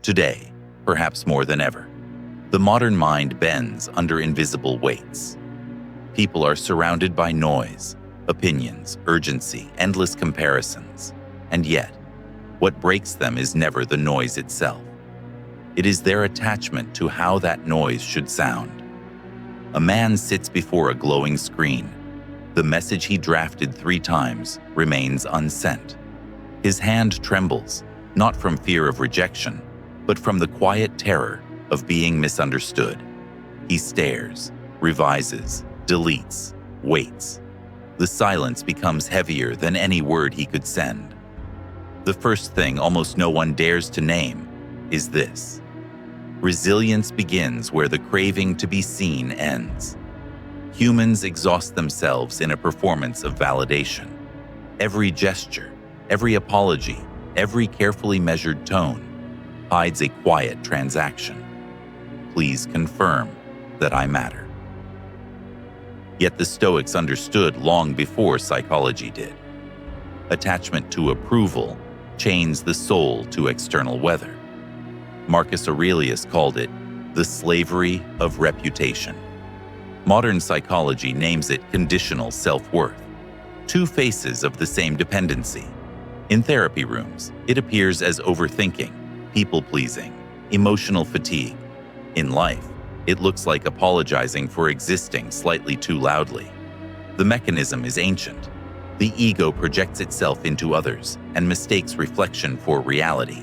Today, perhaps more than ever, the modern mind bends under invisible weights. People are surrounded by noise, opinions, urgency, endless comparisons, and yet, what breaks them is never the noise itself. It is their attachment to how that noise should sound. A man sits before a glowing screen. The message he drafted 3 times remains unsent. His hand trembles, not from fear of rejection, but from the quiet terror of being misunderstood. He stares, revises, deletes, waits. The silence becomes heavier than any word he could send. The first thing almost no one dares to name is this: resilience begins where the craving to be seen ends. Humans exhaust themselves in a performance of validation. Every gesture, every apology, every carefully measured tone hides a quiet transaction. Please confirm that I matter. Yet the Stoics understood long before psychology did. Attachment to approval chains the soul to external weather. Marcus Aurelius called it the slavery of reputation. Modern psychology names it conditional self-worth, 2 faces of the same dependency. In therapy rooms, it appears as overthinking, people-pleasing, emotional fatigue. In life, it looks like apologizing for existing slightly too loudly. The mechanism is ancient. The ego projects itself into others and mistakes reflection for reality.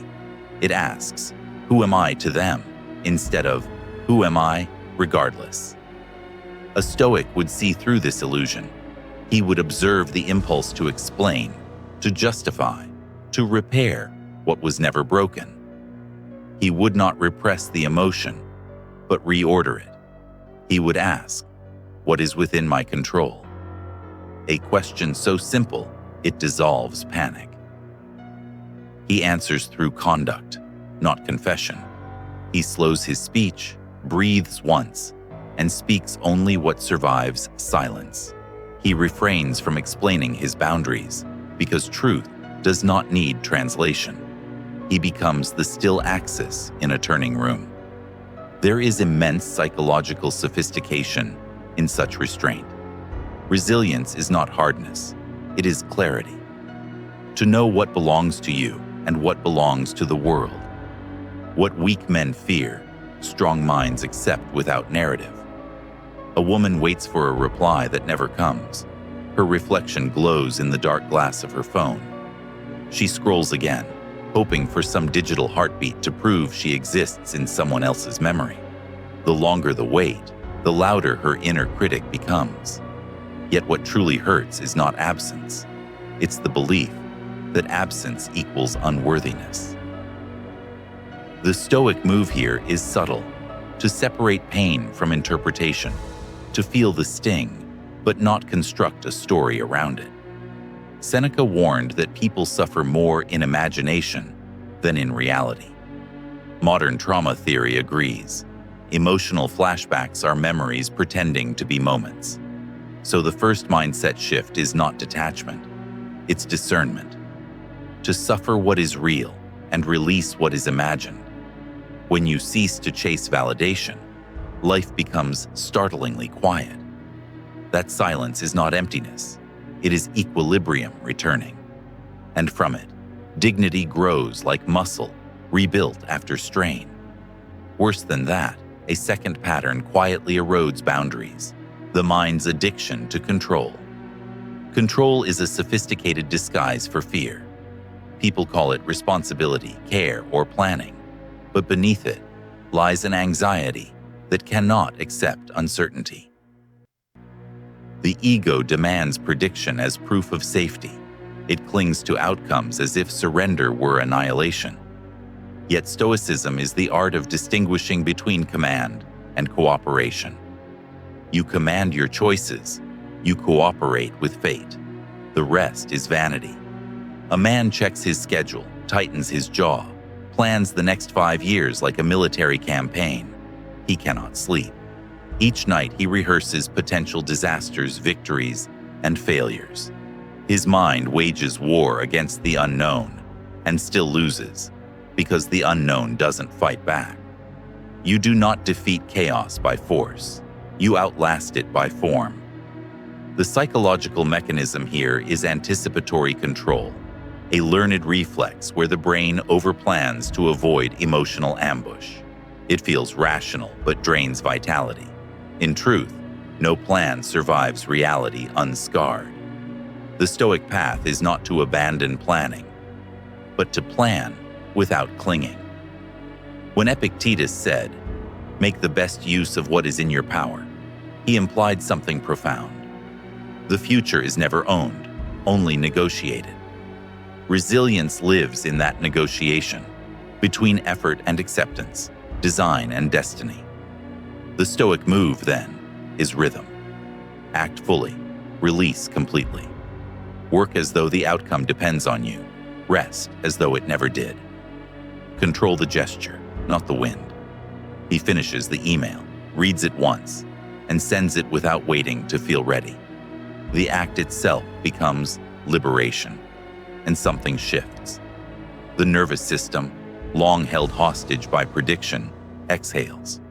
It asks, "Who am I to them?" instead of, "Who am I, regardless?" A Stoic would see through this illusion. He would observe the impulse to explain, to justify, to repair what was never broken. He would not repress the emotion, but reorder it. He would ask, "What is within my control?" A question so simple, it dissolves panic. He answers through conduct, not confession. He slows his speech, breathes once, and speaks only what survives silence. He refrains from explaining his boundaries, because truth does not need translation. He becomes the still axis in a turning room. There is immense psychological sophistication in such restraint. Resilience is not hardness, it is clarity. To know what belongs to you and what belongs to the world. What weak men fear, strong minds accept without narrative. A woman waits for a reply that never comes. Her reflection glows in the dark glass of her phone. She scrolls again, hoping for some digital heartbeat to prove she exists in someone else's memory. The longer the wait, the louder her inner critic becomes. Yet what truly hurts is not absence. It's the belief that absence equals unworthiness. The Stoic move here is subtle, to separate pain from interpretation, to feel the sting, but not construct a story around it. Seneca warned that people suffer more in imagination than in reality. Modern trauma theory agrees. Emotional flashbacks are memories pretending to be moments. So the first mindset shift is not detachment, it's discernment. To suffer what is real and release what is imagined. When you cease to chase validation, life becomes startlingly quiet. That silence is not emptiness, it is equilibrium returning. And from it, dignity grows like muscle, rebuilt after strain. Worse than that, a second pattern quietly erodes boundaries, the mind's addiction to control. Control is a sophisticated disguise for fear. People call it responsibility, care, or planning, but beneath it lies an anxiety that cannot accept uncertainty. The ego demands prediction as proof of safety. It clings to outcomes as if surrender were annihilation. Yet Stoicism is the art of distinguishing between command and cooperation. You command your choices, you cooperate with fate. The rest is vanity. A man checks his schedule, tightens his jaw, plans the next 5 years like a military campaign. He cannot sleep. Each night he rehearses potential disasters, victories, and failures. His mind wages war against the unknown and still loses. because the unknown doesn't fight back. You do not defeat chaos by force. You outlast it by form. The psychological mechanism here is anticipatory control, a learned reflex where the brain overplans to avoid emotional ambush. It feels rational but drains vitality. In truth, no plan survives reality unscarred. The Stoic path is not to abandon planning, but to plan without clinging. When Epictetus said, "Make the best use of what is in your power," he implied something profound. The future is never owned, only negotiated. Resilience lives in that negotiation, between effort and acceptance, design and destiny. The Stoic move, then, is rhythm. Act fully, release completely. Work as though the outcome depends on you. Rest as though it never did. Control the gesture, not the wind. He finishes the email, reads it once, and sends it without waiting to feel ready. The act itself becomes liberation, and something shifts. The nervous system, long held hostage by prediction, exhales.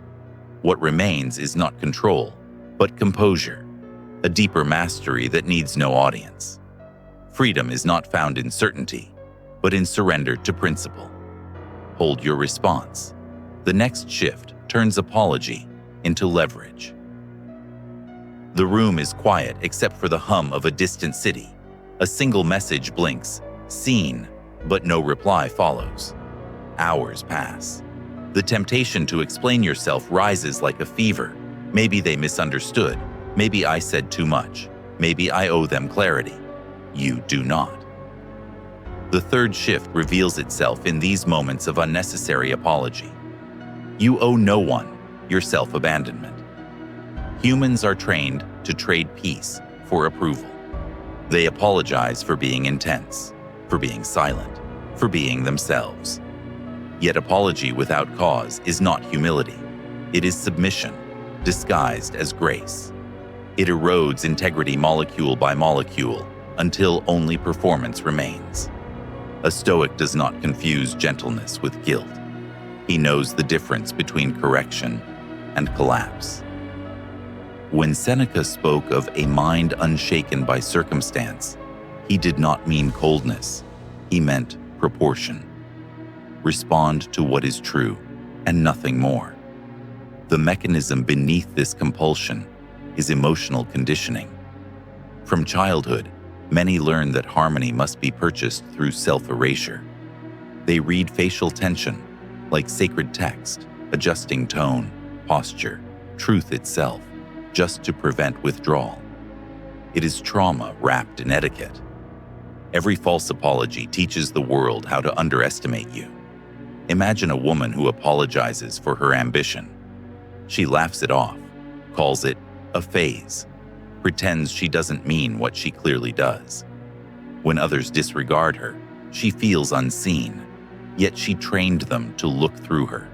What remains is not control, but composure, a deeper mastery that needs no audience. Freedom is not found in certainty, but in surrender to principle. Hold your response. The next shift turns apology into leverage. The room is quiet except for the hum of a distant city. A single message blinks, seen, but no reply follows. Hours pass. The temptation to explain yourself rises like a fever. Maybe they misunderstood. Maybe I said too much. Maybe I owe them clarity. You do not. The third shift reveals itself in these moments of unnecessary apology. You owe no one your self-abandonment. Humans are trained to trade peace for approval. They apologize for being intense, for being silent, for being themselves. Yet apology without cause is not humility. It is submission, disguised as grace. It erodes integrity molecule by molecule until only performance remains. A Stoic does not confuse gentleness with guilt. He knows the difference between correction and collapse. When Seneca spoke of a mind unshaken by circumstance, he did not mean coldness. He meant proportion. Respond to what is true and nothing more. The mechanism beneath this compulsion is emotional conditioning. From childhood, many learn that harmony must be purchased through self-erasure. They read facial tension like sacred text, adjusting tone, posture, truth itself, just to prevent withdrawal. It is trauma wrapped in etiquette. Every false apology teaches the world how to underestimate you. Imagine a woman who apologizes for her ambition. She laughs it off, calls it a phase, pretends she doesn't mean what she clearly does. When others disregard her, she feels unseen, yet she trained them to look through her.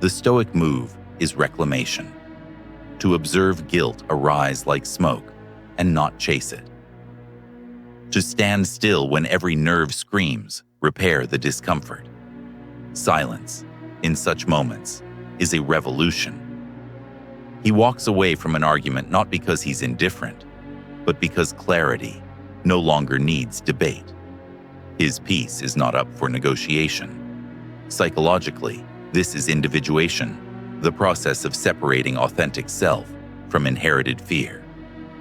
The Stoic move is reclamation. To observe guilt arise like smoke and not chase it. To stand still when every nerve screams, repair the discomfort. Silence, in such moments, is a revolution. He walks away from an argument not because he's indifferent, but because clarity no longer needs debate. His peace is not up for negotiation. Psychologically, this is individuation, the process of separating authentic self from inherited fear.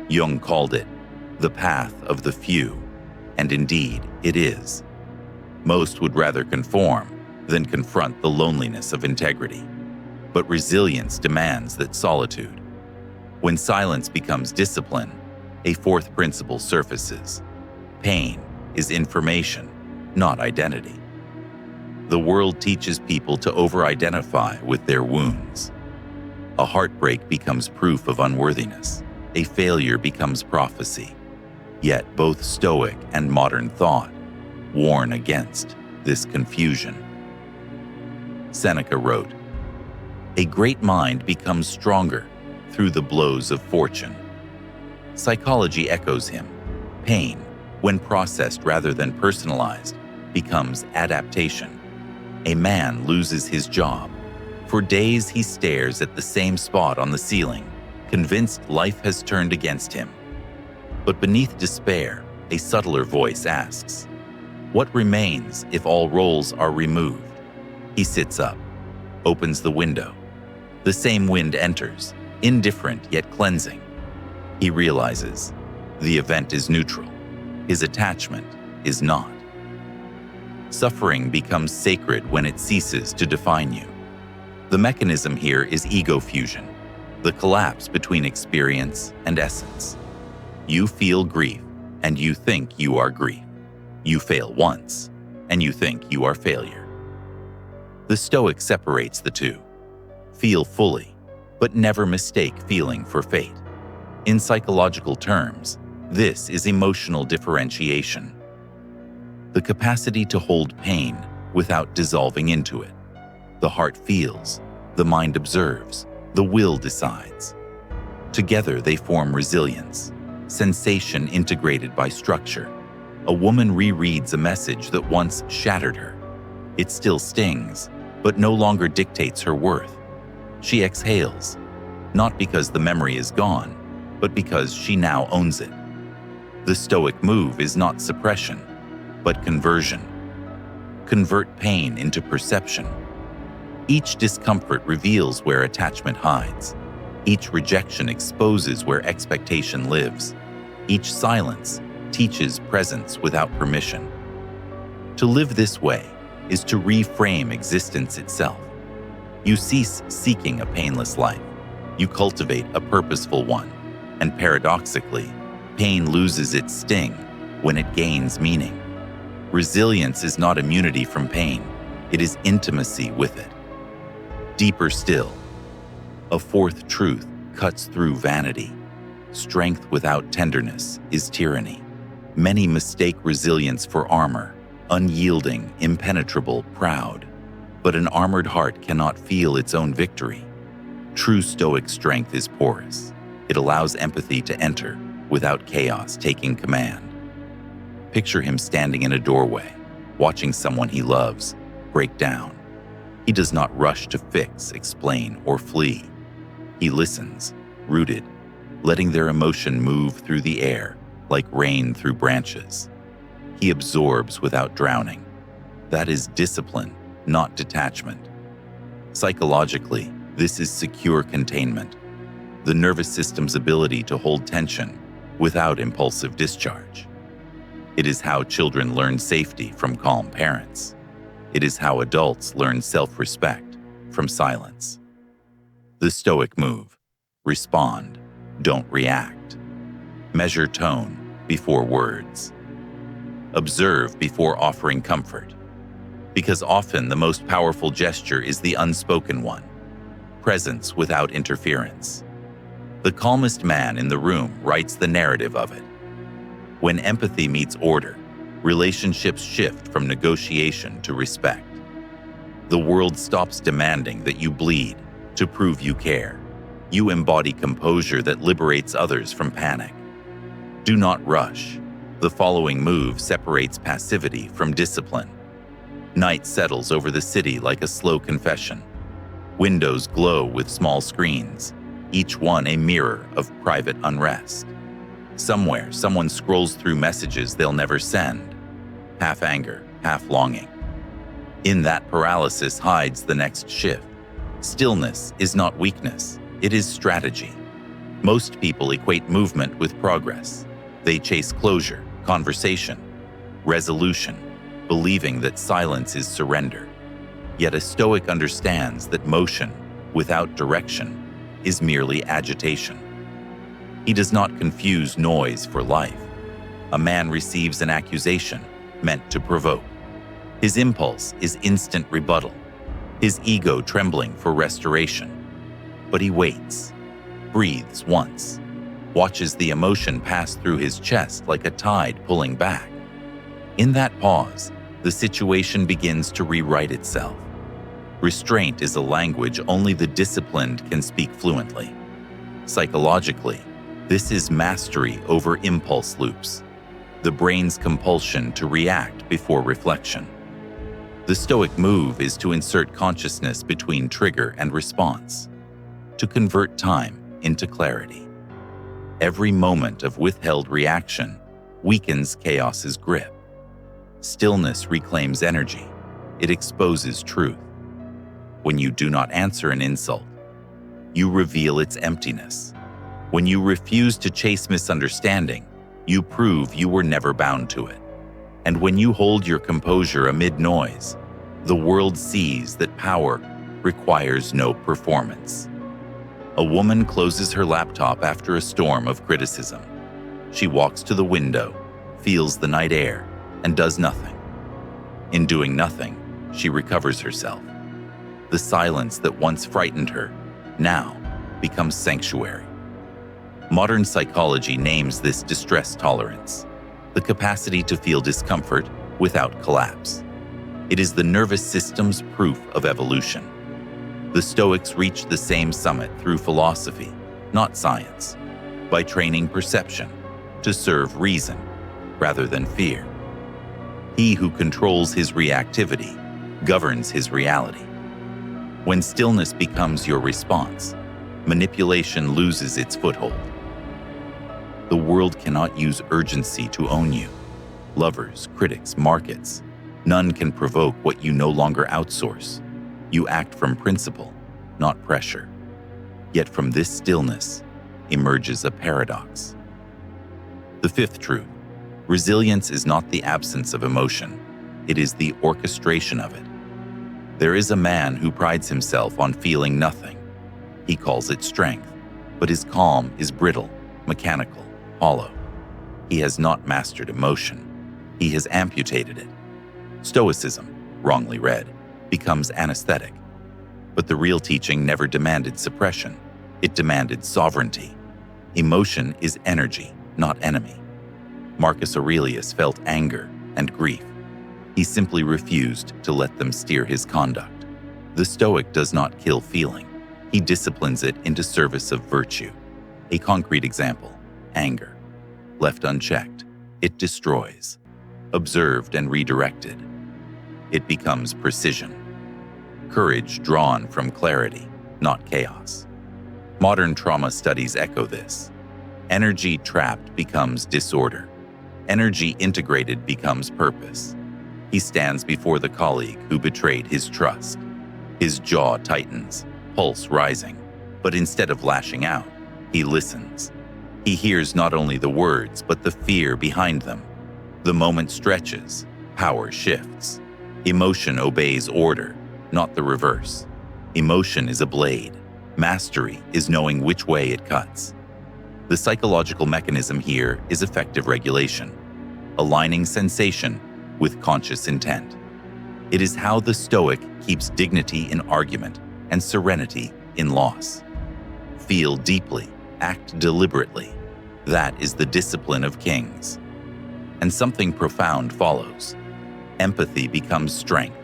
Jung called it the path of the few, and indeed it is. Most would rather conform than confront the loneliness of integrity. But resilience demands that solitude. When silence becomes discipline, a fourth principle surfaces. Pain is information, not identity. The world teaches people to over-identify with their wounds. A heartbreak becomes proof of unworthiness. A failure becomes prophecy. Yet both Stoic and modern thought warn against this confusion. Seneca wrote, "A great mind becomes stronger through the blows of fortune." Psychology echoes him. Pain, when processed rather than personalized, becomes adaptation. A man loses his job. For days he stares at the same spot on the ceiling, convinced life has turned against him. But beneath despair, a subtler voice asks, "What remains if all roles are removed?" He sits up, opens the window. The same wind enters, indifferent yet cleansing. He realizes the event is neutral. His attachment is not. Suffering becomes sacred when it ceases to define you. The mechanism here is ego fusion, the collapse between experience and essence. You feel grief, and you think you are grief. You fail once, and you think you are failure. The Stoic separates the two. Feel fully, but never mistake feeling for fate. In psychological terms, this is emotional differentiation. The capacity to hold pain without dissolving into it. The heart feels, the mind observes, the will decides. Together they form resilience, sensation integrated by structure. A woman rereads a message that once shattered her. It still stings, but no longer dictates her worth. She exhales, not because the memory is gone, but because she now owns it. The Stoic move is not suppression, but conversion. Convert pain into perception. Each discomfort reveals where attachment hides. Each rejection exposes where expectation lives. Each silence teaches presence without permission. To live this way is to reframe existence itself. You cease seeking a painless life. You cultivate a purposeful one. And paradoxically, pain loses its sting when it gains meaning. Resilience is not immunity from pain. It is intimacy with it. Deeper still, a fourth truth cuts through vanity. Strength without tenderness is tyranny. Many mistake resilience for armor, unyielding, impenetrable, proud. But an armored heart cannot feel its own victory. True Stoic strength is porous. It allows empathy to enter without chaos taking command. Picture him standing in a doorway, watching someone he loves break down. He does not rush to fix, explain, or flee. He listens, rooted, letting their emotion move through the air like rain through branches. He absorbs without drowning. That is discipline, not detachment. Psychologically, this is secure containment, the nervous system's ability to hold tension without impulsive discharge. It is how children learn safety from calm parents. It is how adults learn self-respect from silence. The Stoic move: respond, don't react. Measure tone before words. Observe before offering comfort. Because often the most powerful gesture is the unspoken one. Presence without interference. The calmest man in the room writes the narrative of it. When empathy meets order, relationships shift from negotiation to respect. The world stops demanding that you bleed to prove you care. You embody composure that liberates others from panic. Do not rush. The following move separates passivity from discipline. Night settles over the city like a slow confession. Windows glow with small screens, each one a mirror of private unrest. Somewhere, someone scrolls through messages they'll never send, half anger, half longing. In that paralysis hides the next shift. Stillness is not weakness, it is strategy. Most people equate movement with progress. They chase closure, conversation, resolution, believing that silence is surrender. Yet a Stoic understands that motion, without direction, is merely agitation. He does not confuse noise for life. A man receives an accusation meant to provoke. His impulse is instant rebuttal, his ego trembling for restoration. But he waits, breathes once, watches the emotion pass through his chest like a tide pulling back. In that pause, the situation begins to rewrite itself. Restraint is a language only the disciplined can speak fluently. Psychologically, this is mastery over impulse loops, the brain's compulsion to react before reflection. The Stoic move is to insert consciousness between trigger and response, to convert time into clarity. Every moment of withheld reaction weakens chaos's grip. Stillness reclaims energy. It exposes truth. When you do not answer an insult, you reveal its emptiness. When you refuse to chase misunderstanding, you prove you were never bound to it. And when you hold your composure amid noise, the world sees that power requires no performance. A woman closes her laptop after a storm of criticism. She walks to the window, feels the night air, and does nothing. In doing nothing, she recovers herself. The silence that once frightened her now becomes sanctuary. Modern psychology names this distress tolerance, the capacity to feel discomfort without collapse. It is the nervous system's proof of evolution. The Stoics reached the same summit through philosophy, not science, by training perception to serve reason rather than fear. He who controls his reactivity governs his reality. When stillness becomes your response, manipulation loses its foothold. The world cannot use urgency to own you. Lovers, critics, markets, none can provoke what you no longer outsource. You act from principle, not pressure. Yet from this stillness emerges a paradox. The fifth truth: resilience is not the absence of emotion, it is the orchestration of it. There is a man who prides himself on feeling nothing. He calls it strength, but his calm is brittle, mechanical, hollow. He has not mastered emotion. He has amputated it. Stoicism, wrongly read, becomes anesthetic. But the real teaching never demanded suppression. It demanded sovereignty. Emotion is energy, not enemy. Marcus Aurelius felt anger and grief. He simply refused to let them steer his conduct. The Stoic does not kill feeling. He disciplines it into service of virtue. A concrete example: anger. Left unchecked, it destroys. Observed and redirected, it becomes precision. Courage drawn from clarity, not chaos. Modern trauma studies echo this. Energy trapped becomes disorder. Energy integrated becomes purpose. He stands before the colleague who betrayed his trust. His jaw tightens, pulse rising, but instead of lashing out, he listens. He hears not only the words, but the fear behind them. The moment stretches, power shifts. Emotion obeys order, not the reverse. Emotion is a blade. Mastery is knowing which way it cuts. The psychological mechanism here is effective regulation, aligning sensation with conscious intent. It is how the Stoic keeps dignity in argument and serenity in loss. Feel deeply, act deliberately. That is the discipline of kings. And something profound follows. Empathy becomes strength,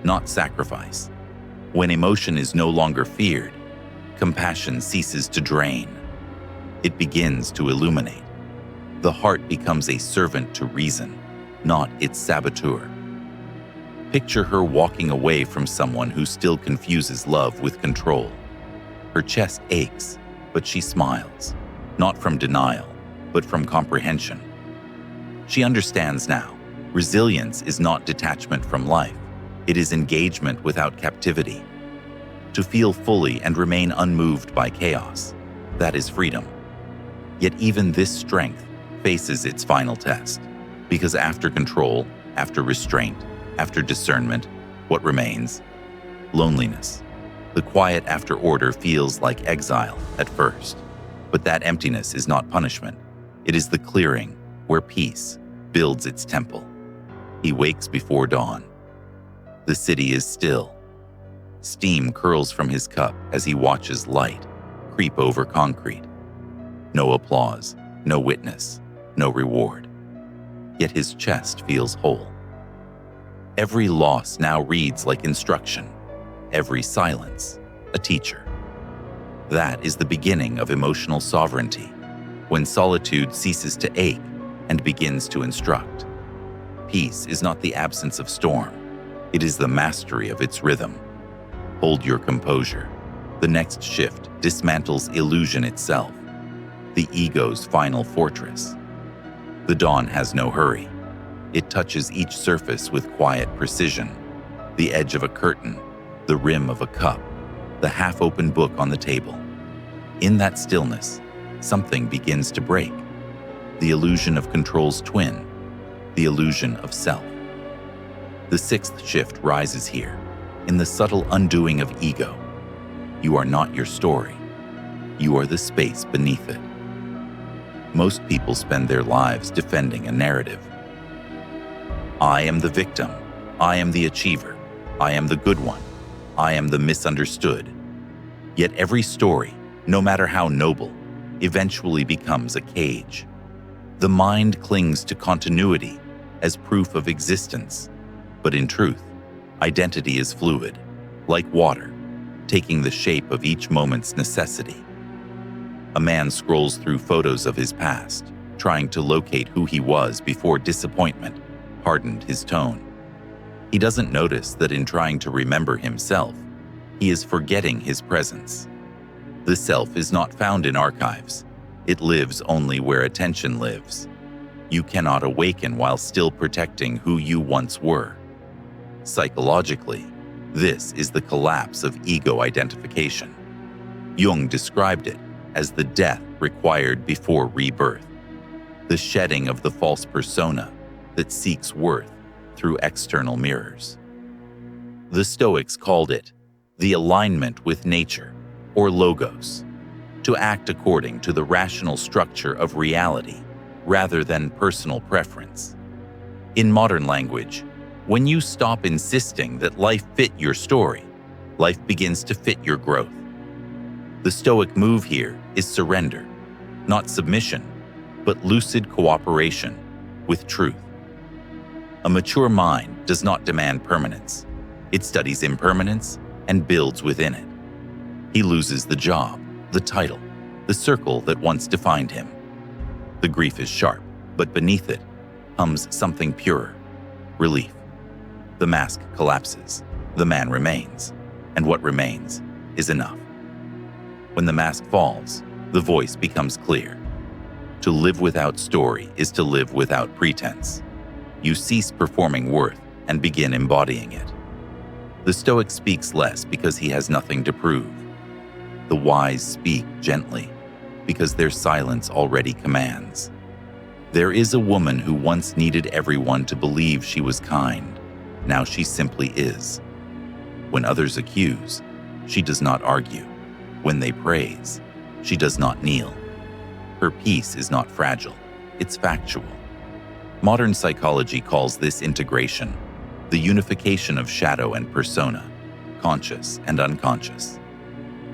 not sacrifice. When emotion is no longer feared, compassion ceases to drain. It begins to illuminate. The heart becomes a servant to reason, not its saboteur. Picture her walking away from someone who still confuses love with control. Her chest aches, but she smiles, not from denial, but from comprehension. She understands now. Resilience is not detachment from life. It is engagement without captivity. To feel fully and remain unmoved by chaos, that is freedom. Yet even this strength faces its final test, because after control, after restraint, after discernment, what remains? Loneliness. The quiet after order feels like exile at first, but that emptiness is not punishment. It is the clearing where peace builds its temple. He wakes before dawn. The city is still. Steam curls from his cup as he watches light creep over concrete. No applause, no witness, no reward. Yet his chest feels whole. Every loss now reads like instruction, every silence a teacher. That is the beginning of emotional sovereignty, when solitude ceases to ache and begins to instruct. Peace is not the absence of storm. It is the mastery of its rhythm. Hold your composure. The next shift dismantles illusion itself, the ego's final fortress. The dawn has no hurry. It touches each surface with quiet precision. The edge of a curtain, the rim of a cup, the half-open book on the table. In that stillness, something begins to break. The illusion of control's twin, the illusion of self. The sixth shift rises here, in the subtle undoing of ego. You are not your story. You are the space beneath it. Most people spend their lives defending a narrative. I am the victim. I am the achiever. I am the good one. I am the misunderstood. Yet every story, no matter how noble, eventually becomes a cage. The mind clings to continuity as proof of existence, but in truth, identity is fluid, like water, taking the shape of each moment's necessity. A man scrolls through photos of his past, trying to locate who he was before disappointment hardened his tone. He doesn't notice that in trying to remember himself, he is forgetting his presence. The self is not found in archives. It lives only where attention lives. You cannot awaken while still protecting who you once were. Psychologically, this is the collapse of ego identification. Jung described it as the death required before rebirth, the shedding of the false persona that seeks worth through external mirrors. The Stoics called it the alignment with nature, or logos, to act according to the rational structure of reality rather than personal preference. In modern language, when you stop insisting that life fit your story, life begins to fit your growth. The Stoic move here is surrender, not submission, but lucid cooperation with truth. A mature mind does not demand permanence. It studies impermanence and builds within it. He loses the job, the title, the circle that once defined him. The grief is sharp, but beneath it hums something purer, relief. The mask collapses, the man remains, and what remains is enough. When the mask falls, the voice becomes clear. To live without story is to live without pretense. You cease performing worth and begin embodying it. The Stoic speaks less because he has nothing to prove. The wise speak gently because their silence already commands. There is a woman who once needed everyone to believe she was kind. Now she simply is. When others accuse, she does not argue. When they praise, she does not kneel. Her peace is not fragile, it's factual. Modern psychology calls this integration, the unification of shadow and persona, conscious and unconscious.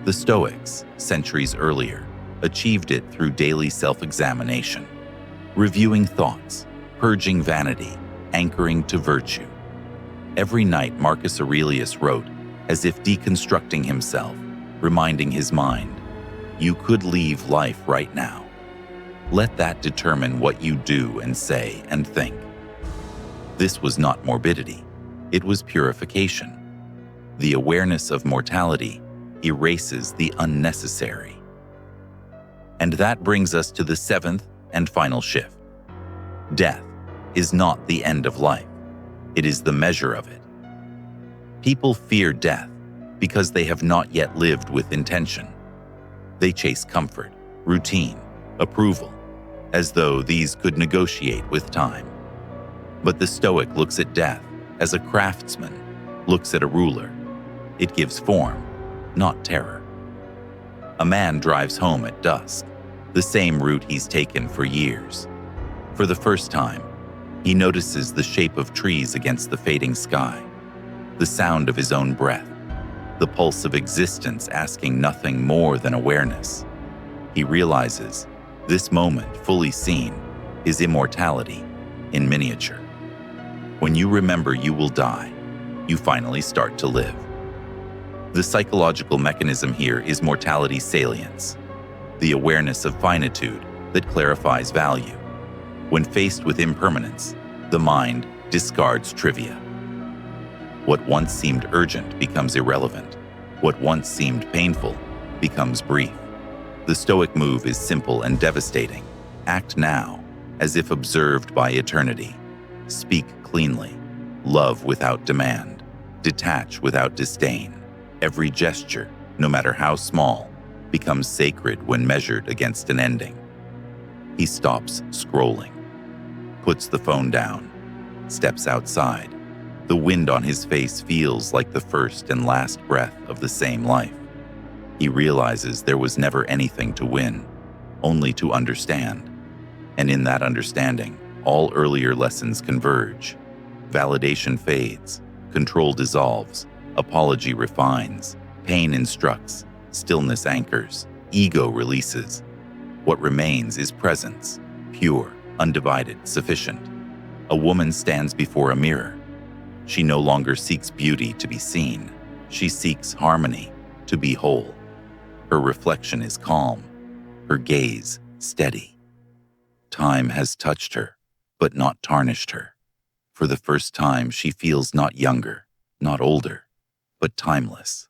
The Stoics, centuries earlier, achieved it through daily self-examination, reviewing thoughts, purging vanity, anchoring to virtue. Every night Marcus Aurelius wrote, as if deconstructing himself, reminding his mind, you could leave life right now. Let that determine what you do and say and think. This was not morbidity, it was purification. The awareness of mortality erases the unnecessary. And that brings us to the seventh and final shift. Death is not the end of life, it is the measure of it. People fear death because they have not yet lived with intention. They chase comfort, routine, approval, as though these could negotiate with time. But the Stoic looks at death as a craftsman looks at a ruler. It gives form, not terror. A man drives home at dusk, the same route he's taken for years. For the first time, he notices the shape of trees against the fading sky, the sound of his own breath, the pulse of existence asking nothing more than awareness. He realizes this moment fully seen is immortality in miniature. When you remember you will die, you finally start to live. The psychological mechanism here is mortality salience, the awareness of finitude that clarifies value. When faced with impermanence, the mind discards trivia. What once seemed urgent becomes irrelevant. What once seemed painful becomes brief. The Stoic move is simple and devastating. Act now, as if observed by eternity. Speak cleanly. Love without demand. Detach without disdain. Every gesture, no matter how small, becomes sacred when measured against an ending. He stops scrolling, puts the phone down, steps outside. The wind on his face feels like the first and last breath of the same life. He realizes there was never anything to win, only to understand. And in that understanding, all earlier lessons converge. Validation fades, control dissolves, apology refines, pain instructs, stillness anchors, ego releases. What remains is presence, pure, undivided, sufficient. A woman stands before a mirror. She no longer seeks beauty to be seen. She seeks harmony to be whole. Her reflection is calm, her gaze steady. Time has touched her, but not tarnished her. For the first time, she feels not younger, not older, but timeless.